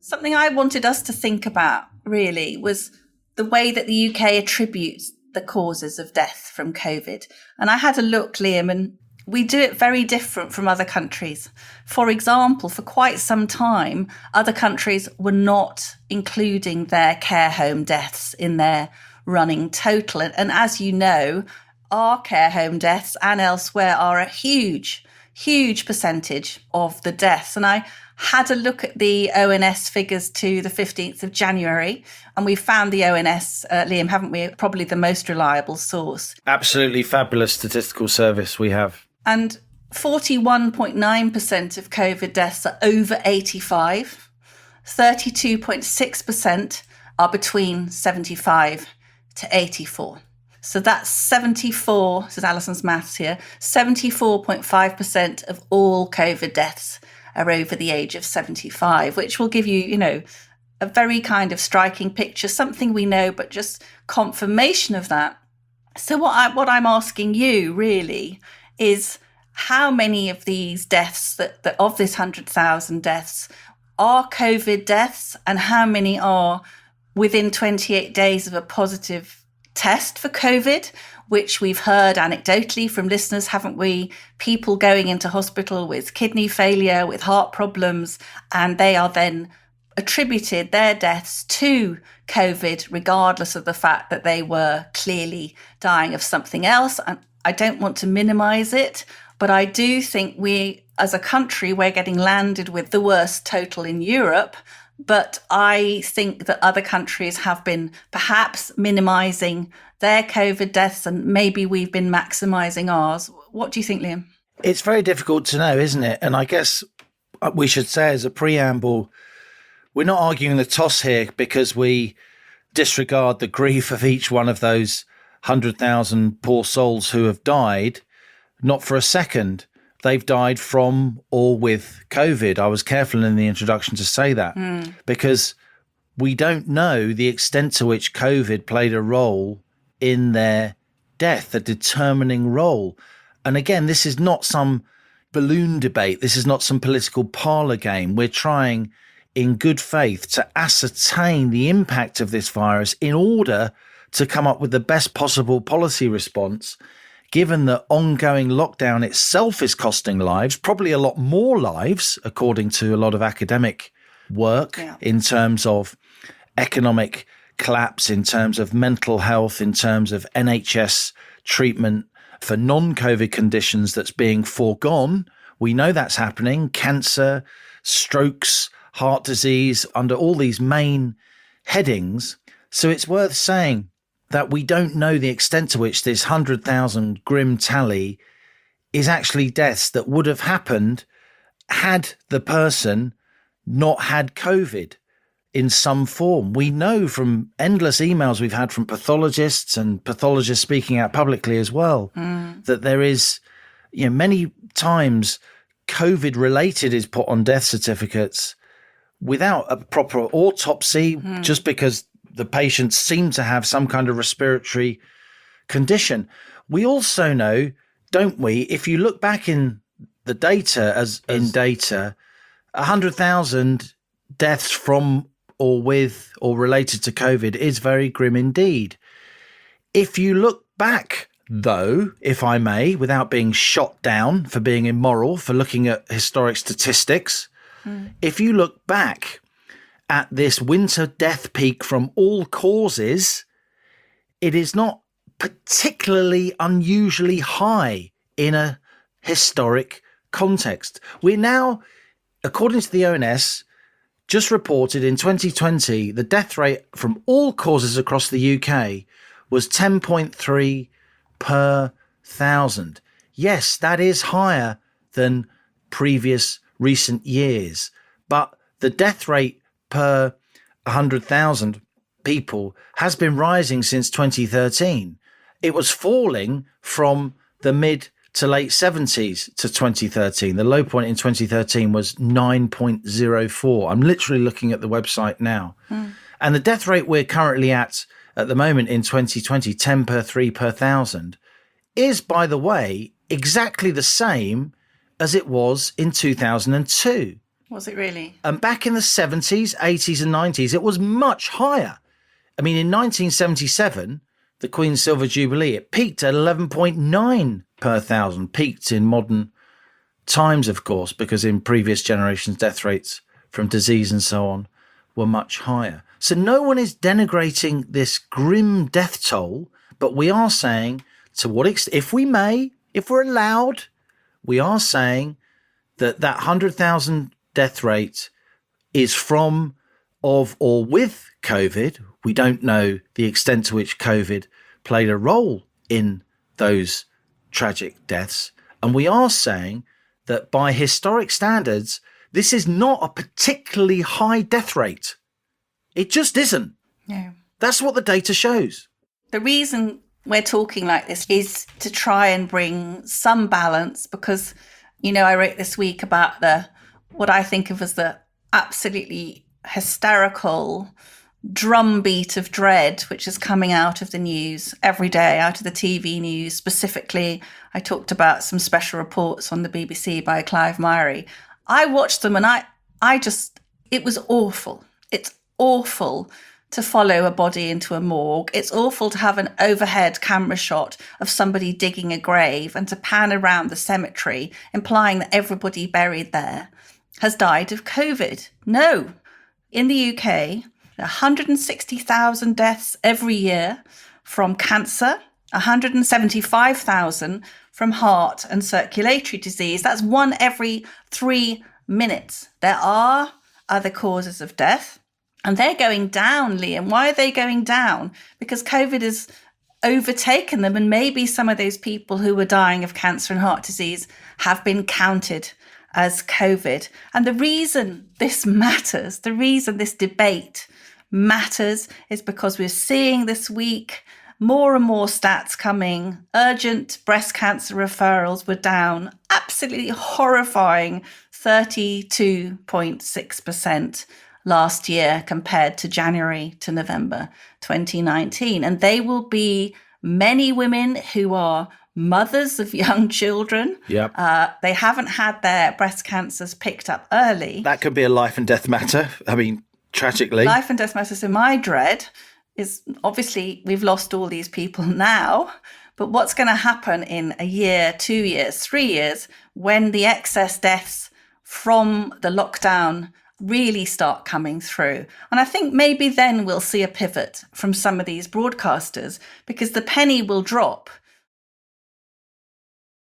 Something I wanted us to think about really was the way that the UK attributes the causes of death from COVID. And I had a look, Liam, and we do it very different from other countries. For example, for quite some time, other countries were not including their care home deaths in their running total. And as you know, our care home deaths and elsewhere are a huge percentage of the deaths. And I had a look at the ONS figures to the 15th of January, and we found the ONS, Liam, haven't we? Probably the most reliable source. Absolutely fabulous statistical service we have. And 41.9% of COVID deaths are over 85. 32.6% are between 75 to 84. So that's 74, this is Allison's maths here, 74.5% of all COVID deaths are over the age of 75, which will give you, a very kind of striking picture, something we know, but just confirmation of that. So what I'm asking you really is how many of these deaths, that of this 100,000 deaths, are COVID deaths, and how many are within 28 days of a positive test for COVID, which we've heard anecdotally from listeners, haven't we? People going into hospital with kidney failure, with heart problems, and they are then attributed their deaths to COVID, regardless of the fact that they were clearly dying of something else. And I don't want to minimize it, but I do think we, as a country, we're getting landed with the worst total in Europe. But I think that other countries have been perhaps minimising their COVID deaths, and maybe we've been maximising ours. What do you think, Liam? It's very difficult to know, isn't it? And I guess we should say as a preamble, we're not arguing the toss here because we disregard the grief of each one of those 100,000 poor souls who have died. Not for a second. They've died from or with COVID. I was careful in the introduction to say that because we don't know the extent to which COVID played a role in their death, a determining role. And again, this is not some balloon debate. This is not some political parlor game. We're trying in good faith to ascertain the impact of this virus in order to come up with the best possible policy response, given that ongoing lockdown itself is costing lives, probably a lot more lives, according to a lot of academic work, in terms of economic collapse, in terms of mental health, in terms of NHS treatment for non-COVID conditions that's being foregone. We know that's happening. Cancer, strokes, heart disease, under all these main headings. So it's worth saying that we don't know the extent to which this 100,000 grim tally is actually deaths that would have happened had the person not had COVID in some form. We know from endless emails we've had from pathologists and pathologists speaking out publicly as well, that there is, many times COVID related is put on death certificates without a proper autopsy, just because the patients seem to have some kind of respiratory condition. We also know, don't we, if you look back in the data, in data, 100,000 deaths from or with or related to COVID is very grim indeed. If you look back, though, if I may, without being shot down for being immoral, for looking at historic statistics, if you look back at this winter death peak from all causes, it is not particularly unusually high in a historic context. We're now, according to the ONS, just reported in 2020, the death rate from all causes across the UK was 10.3 per 1,000. Yes, that is higher than previous recent years, but the death rate per 100,000 people has been rising since 2013. It was falling from the mid to late 70s to 2013. The low point in 2013 was 9.04. I'm literally looking at the website now. And the death rate we're currently at the moment in 2020, 10 per 3 per 1,000, is, by the way, exactly the same as it was in 2002. Was it really? And back in the 70s, 80s and 90s, it was much higher. I mean, in 1977, the Queen's Silver Jubilee, it peaked at 11.9 per thousand, peaked in modern times, of course, because in previous generations, death rates from disease and so on were much higher. So no one is denigrating this grim death toll, but we are saying to what extent, if we may, if we're allowed, we are saying that 100,000 death rate is from, of, or with COVID. We don't know the extent to which COVID played a role in those tragic deaths. And we are saying that by historic standards, this is not a particularly high death rate. It just isn't. No. That's what the data shows. The reason we're talking like this is to try and bring some balance because, I wrote this week about what I think of as the absolutely hysterical drumbeat of dread, which is coming out of the news every day, out of the TV news. Specifically, I talked about some special reports on the BBC by Clive Myrie. I watched them and it was awful. It's awful to follow a body into a morgue. It's awful to have an overhead camera shot of somebody digging a grave and to pan around the cemetery, implying that everybody buried there has died of COVID. No. In the UK, 160,000 deaths every year from cancer, 175,000 from heart and circulatory disease. That's 1 every 3 minutes. There are other causes of death, and they're going down, Liam. Why are they going down? Because COVID has overtaken them, and maybe some of those people who were dying of cancer and heart disease have been counted as COVID. And the reason this matters, the reason this debate matters is because we're seeing this week more and more stats coming. Urgent breast cancer referrals were down, absolutely horrifying 32.6% last year compared to January to November 2019. And they will be many women who are mothers of young children. Yep. They haven't had their breast cancers picked up early. That could be a life and death matter. I mean, tragically. Life and death matter. So my dread is obviously we've lost all these people now, but what's going to happen in a year, 2 years, 3 years when the excess deaths from the lockdown really start coming through? And I think maybe then we'll see a pivot from some of these broadcasters because the penny will drop